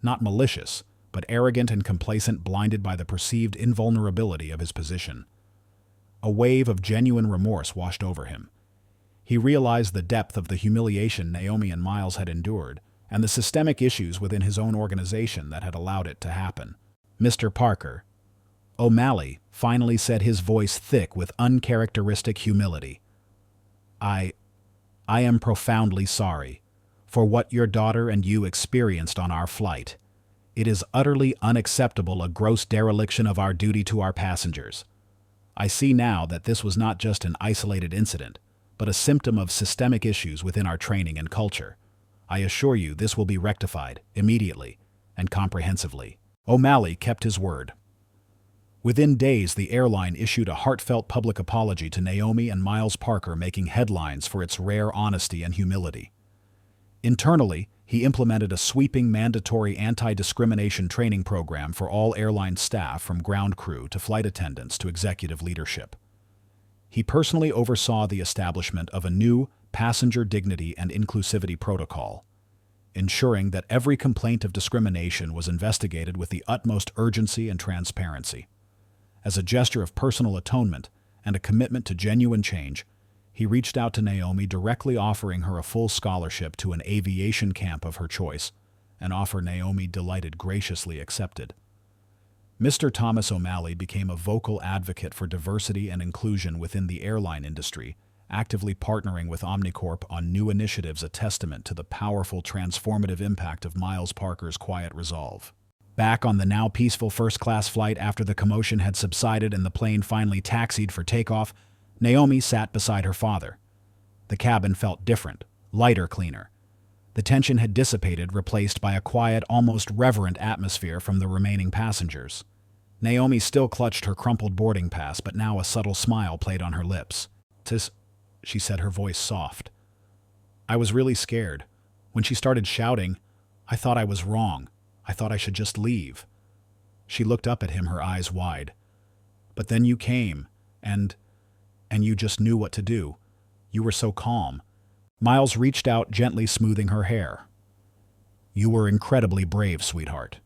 Not malicious, but arrogant and complacent, blinded by the perceived invulnerability of his position. A wave of genuine remorse washed over him. He realized the depth of the humiliation Naomi and Miles had endured, and the systemic issues within his own organization that had allowed it to happen. "Mr. Parker," O'Malley finally said, his voice thick with uncharacteristic humility, I am profoundly sorry for what your daughter and you experienced on our flight. It is utterly unacceptable, a gross dereliction of our duty to our passengers. I see now that this was not just an isolated incident, but a symptom of systemic issues within our training and culture. I assure you this will be rectified immediately and comprehensively. O'Malley kept his word. Within days, the airline issued a heartfelt public apology to Naomi and Miles Parker, making headlines for its rare honesty and humility. Internally, he implemented a sweeping mandatory anti-discrimination training program for all airline staff, from ground crew to flight attendants to executive leadership. He personally oversaw the establishment of a new passenger dignity and inclusivity protocol, ensuring that every complaint of discrimination was investigated with the utmost urgency and transparency. As a gesture of personal atonement and a commitment to genuine change, he reached out to Naomi, directly offering her a full scholarship to an aviation camp of her choice, an offer Naomi, delighted, graciously accepted. Mr. Thomas O'Malley became a vocal advocate for diversity and inclusion within the airline industry, actively partnering with Omnicorp on new initiatives, a testament to the powerful transformative impact of Miles Parker's quiet resolve. Back on the now peaceful first-class flight after the commotion had subsided and the plane finally taxied for takeoff, Naomi sat beside her father. The cabin felt different, lighter, cleaner. The tension had dissipated, replaced by a quiet, almost reverent atmosphere from the remaining passengers. Naomi still clutched her crumpled boarding pass, but now a subtle smile played on her lips. "Tis," she said, her voice soft. "I was really scared. When she started shouting, I thought I was wrong. I thought I should just leave." She looked up at him, her eyes wide. "But then you came, and you just knew what to do. You were so calm." Miles reached out, gently smoothing her hair. "You were incredibly brave, sweetheart.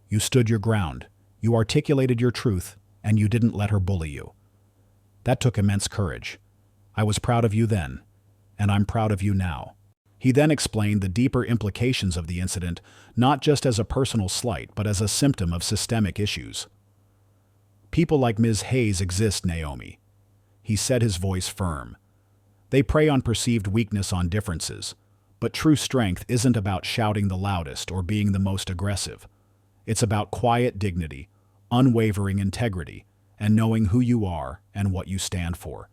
You stood your ground, you articulated your truth, and you didn't let her bully you. That took immense courage. I was proud of you then, and I'm proud of you now." He then explained the deeper implications of the incident, not just as a personal slight, but as a symptom of systemic issues. "People like Ms. Hayes exist, Naomi." He said, his voice firm. "They prey on perceived weakness, on differences, but true strength isn't about shouting the loudest or being the most aggressive. It's about quiet dignity, unwavering integrity, and knowing who you are and what you stand for.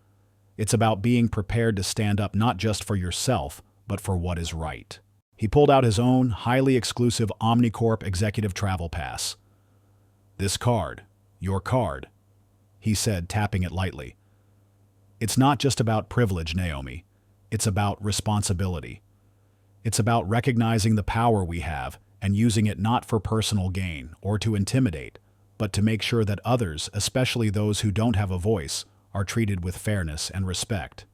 It's about being prepared to stand up not just for yourself, but for what is right." He pulled out his own, highly exclusive Omnicorp Executive Travel Pass. "This card, your card," he said, tapping it lightly. "It's not just about privilege, Naomi. It's about responsibility. It's about recognizing the power we have and using it not for personal gain or to intimidate, but to make sure that others, especially those who don't have a voice, are treated with fairness and respect."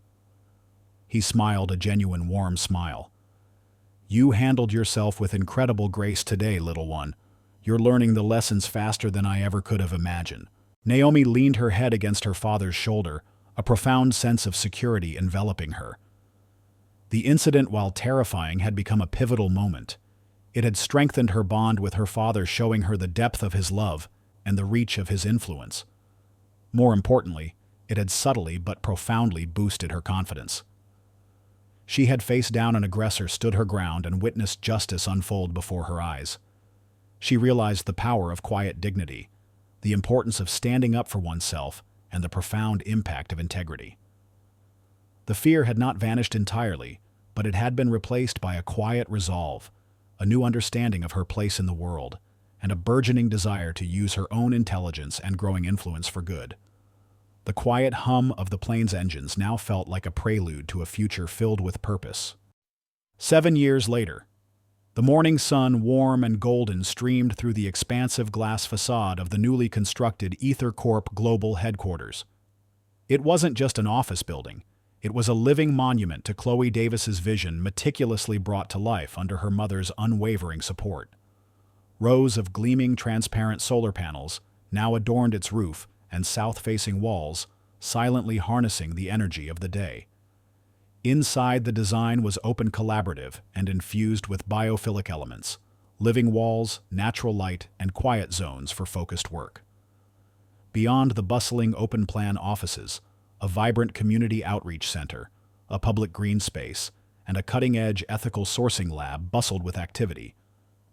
He smiled, a genuine warm smile. "You handled yourself with incredible grace today, little one. You're learning the lessons faster than I ever could have imagined." Naomi leaned her head against her father's shoulder, a profound sense of security enveloping her. The incident, while terrifying, had become a pivotal moment. It had strengthened her bond with her father, showing her the depth of his love and the reach of his influence. More importantly, it had subtly but profoundly boosted her confidence. She had faced down an aggressor, stood her ground, and witnessed justice unfold before her eyes. She realized the power of quiet dignity, the importance of standing up for oneself, and the profound impact of integrity. The fear had not vanished entirely, but it had been replaced by a quiet resolve, a new understanding of her place in the world, and a burgeoning desire to use her own intelligence and growing influence for good. The quiet hum of the plane's engines now felt like a prelude to a future filled with purpose. 7 years later, the morning sun, warm and golden, streamed through the expansive glass facade of the newly constructed EtherCorp Global Headquarters. It wasn't just an office building. It was a living monument to Chloe Davis's vision, meticulously brought to life under her mother's unwavering support. Rows of gleaming, transparent solar panels now adorned its roof and south-facing walls, silently harnessing the energy of the day. Inside, the design was open, collaborative, and infused with biophilic elements, living walls, natural light, and quiet zones for focused work. Beyond the bustling open-plan offices, a vibrant community outreach center, a public green space, and a cutting-edge ethical sourcing lab bustled with activity.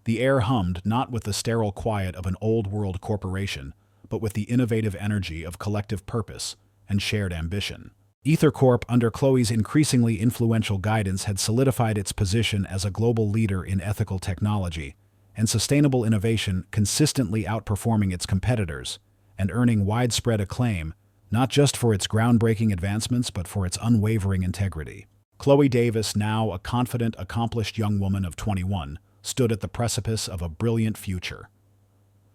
The air hummed not with the sterile quiet of an old-world corporation, but with the innovative energy of collective purpose and shared ambition. EtherCorp, under Chloe's increasingly influential guidance, had solidified its position as a global leader in ethical technology and sustainable innovation, consistently outperforming its competitors and earning widespread acclaim, not just for its groundbreaking advancements, but for its unwavering integrity. Chloe Davis, now a confident, accomplished young woman of 21, stood at the precipice of a brilliant future.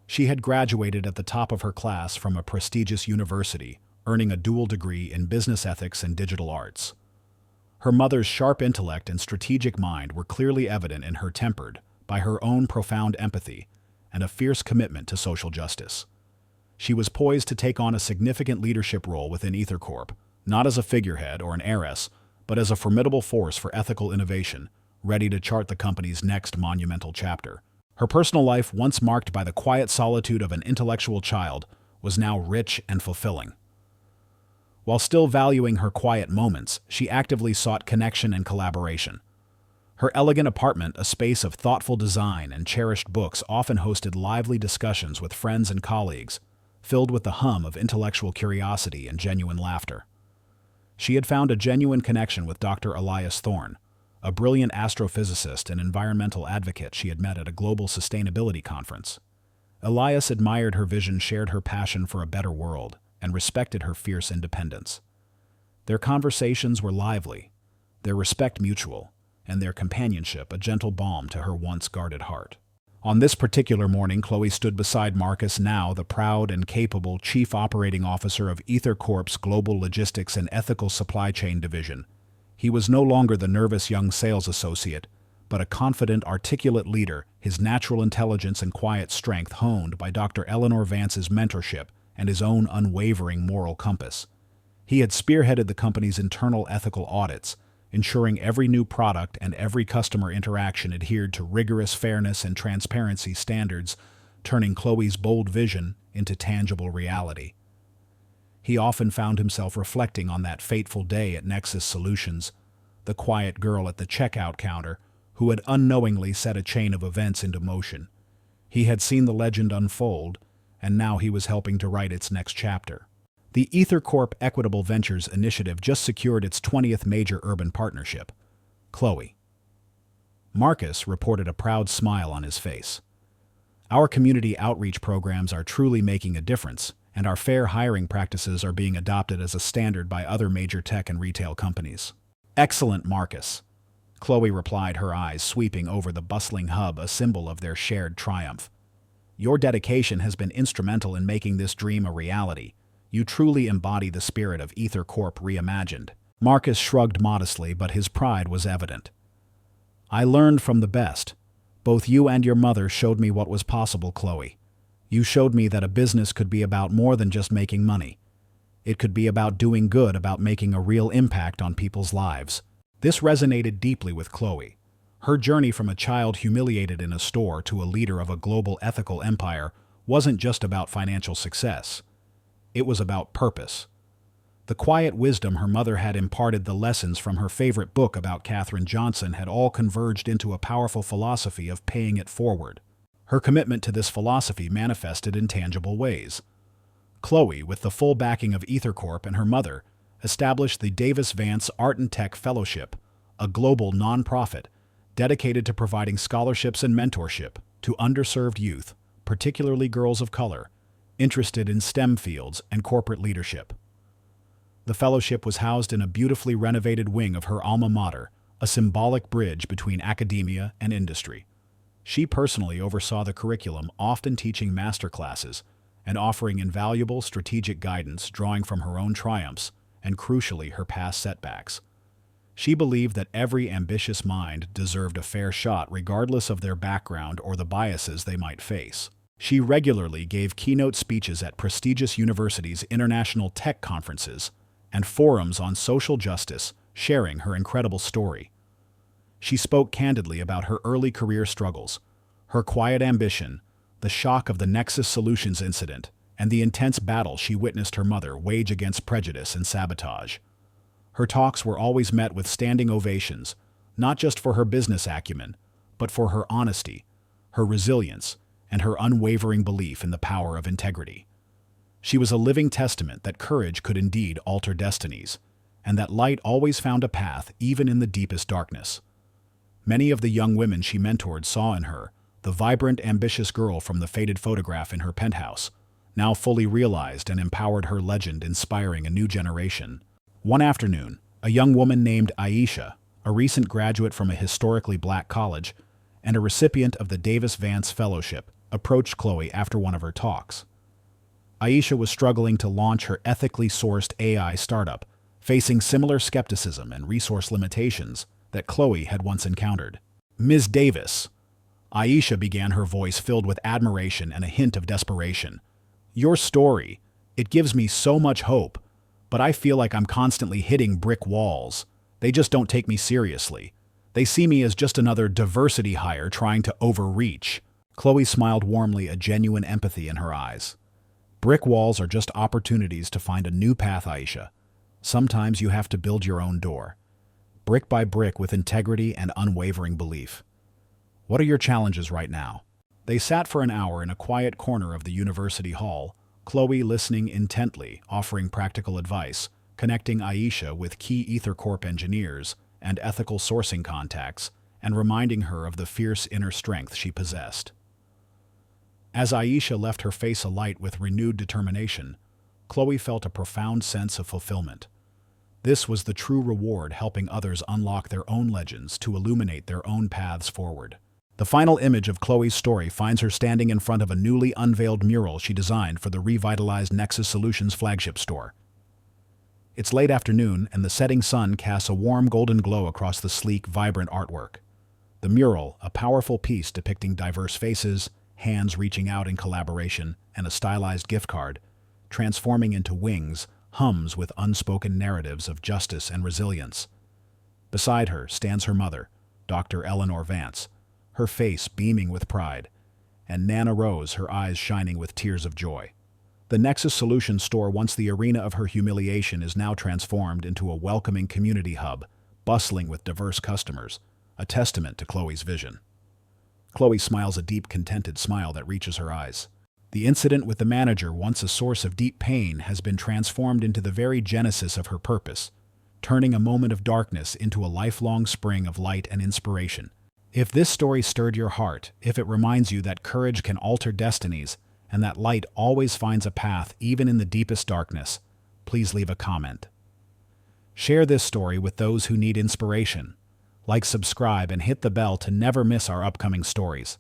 She had graduated at the top of her class from a prestigious university, earning a dual degree in business ethics and digital arts. Her mother's sharp intellect and strategic mind were clearly evident in her, tempered by her own profound empathy and a fierce commitment to social justice. She was poised to take on a significant leadership role within EtherCorp, not as a figurehead or an heiress, but as a formidable force for ethical innovation, ready to chart the company's next monumental chapter. Her personal life, once marked by the quiet solitude of an intellectual child, was now rich and fulfilling. While still valuing her quiet moments, she actively sought connection and collaboration. Her elegant apartment, a space of thoughtful design and cherished books, often hosted lively discussions with friends and colleagues, filled with the hum of intellectual curiosity and genuine laughter. She had found a genuine connection with Dr. Elias Thorne, a brilliant astrophysicist and environmental advocate she had met at a global sustainability conference. Elias admired her vision, shared her passion for a better world, and respected her fierce independence. Their conversations were lively, their respect mutual, and their companionship a gentle balm to her once guarded heart. On this particular morning, Chloe stood beside Marcus, now the proud and capable Chief Operating Officer of Ether Corp's Global Logistics and Ethical Supply Chain Division. He was no longer the nervous young sales associate, but a confident, articulate leader, his natural intelligence and quiet strength honed by Dr. Eleanor Vance's mentorship and his own unwavering moral compass. He had spearheaded the company's internal ethical audits, ensuring every new product and every customer interaction adhered to rigorous fairness and transparency standards, turning Chloe's bold vision into tangible reality. He often found himself reflecting on that fateful day at Nexus Solutions, the quiet girl at the checkout counter who had unknowingly set a chain of events into motion. He had seen the legend unfold, and now he was helping to write its next chapter. The EtherCorp Equitable Ventures initiative just secured its 20th major urban partnership. Chloe. Marcus reported a proud smile on his face. Our community outreach programs are truly making a difference, and our fair hiring practices are being adopted as a standard by other major tech and retail companies. Excellent, Marcus. Chloe replied, her eyes sweeping over the bustling hub, a symbol of their shared triumph. Your dedication has been instrumental in making this dream a reality. You truly embody the spirit of EtherCorp reimagined. Marcus shrugged modestly, but his pride was evident. I learned from the best. Both you and your mother showed me what was possible, Chloe. You showed me that a business could be about more than just making money. It could be about doing good, about making a real impact on people's lives. This resonated deeply with Chloe. Her journey from a child humiliated in a store to a leader of a global ethical empire wasn't just about financial success. It was about purpose. The quiet wisdom her mother had imparted, the lessons from her favorite book about Katherine Johnson, had all converged into a powerful philosophy of paying it forward. Her commitment to this philosophy manifested in tangible ways. Chloe, with the full backing of EtherCorp and her mother, established the Davis Vance Art and Tech Fellowship, a global nonprofit dedicated to providing scholarships and mentorship to underserved youth, particularly girls of color, interested in STEM fields and corporate leadership. The fellowship was housed in a beautifully renovated wing of her alma mater, a symbolic bridge between academia and industry. She personally oversaw the curriculum, often teaching master classes and offering invaluable strategic guidance, drawing from her own triumphs and, crucially, her past setbacks. She believed that every ambitious mind deserved a fair shot, regardless of their background or the biases they might face. She regularly gave keynote speeches at prestigious universities, international tech conferences, and forums on social justice, sharing her incredible story. She spoke candidly about her early career struggles, her quiet ambition, the shock of the Nexus Solutions incident, and the intense battle she witnessed her mother wage against prejudice and sabotage. Her talks were always met with standing ovations, not just for her business acumen, but for her honesty, her resilience, and her unwavering belief in the power of integrity. She was a living testament that courage could indeed alter destinies, and that light always found a path even in the deepest darkness. Many of the young women she mentored saw in her the vibrant, ambitious girl from the faded photograph in her penthouse, now fully realized and empowered, her legend inspiring a new generation. One afternoon, a young woman named Aisha, a recent graduate from a historically black college and a recipient of the Davis Vance Fellowship, approached Chloe after one of her talks. Aisha was struggling to launch her ethically sourced AI startup, facing similar skepticism and resource limitations that Chloe had once encountered. Ms. Davis, Aisha began, her voice filled with admiration and a hint of desperation. Your story, it gives me so much hope, but I feel like I'm constantly hitting brick walls. They just don't take me seriously. They see me as just another diversity hire trying to overreach. Chloe smiled warmly, a genuine empathy in her eyes. Brick walls are just opportunities to find a new path, Aisha. Sometimes you have to build your own door, brick by brick, with integrity and unwavering belief. What are your challenges right now? They sat for an hour in a quiet corner of the university hall, Chloe listening intently, offering practical advice, connecting Aisha with key EtherCorp engineers and ethical sourcing contacts, and reminding her of the fierce inner strength she possessed. As Aisha left, her face alight with renewed determination, Chloe felt a profound sense of fulfillment. This was the true reward, helping others unlock their own legends to illuminate their own paths forward. The final image of Chloe's story finds her standing in front of a newly unveiled mural she designed for the revitalized Nexus Solutions flagship store. It's late afternoon, and the setting sun casts a warm golden glow across the sleek, vibrant artwork. The mural, a powerful piece depicting diverse faces, hands reaching out in collaboration, and a stylized gift card, transforming into wings, hums with unspoken narratives of justice and resilience. Beside her stands her mother, Dr. Eleanor Vance, her face beaming with pride, and Nana Rose, her eyes shining with tears of joy. The Nexus Solutions store, once the arena of her humiliation, is now transformed into a welcoming community hub, bustling with diverse customers, a testament to Chloe's vision. Chloe smiles, a deep, contented smile that reaches her eyes. The incident with the manager, once a source of deep pain, has been transformed into the very genesis of her purpose, turning a moment of darkness into a lifelong spring of light and inspiration. If this story stirred your heart, if it reminds you that courage can alter destinies and that light always finds a path even in the deepest darkness, please leave a comment. Share this story with those who need inspiration. Like, subscribe, and hit the bell to never miss our upcoming stories.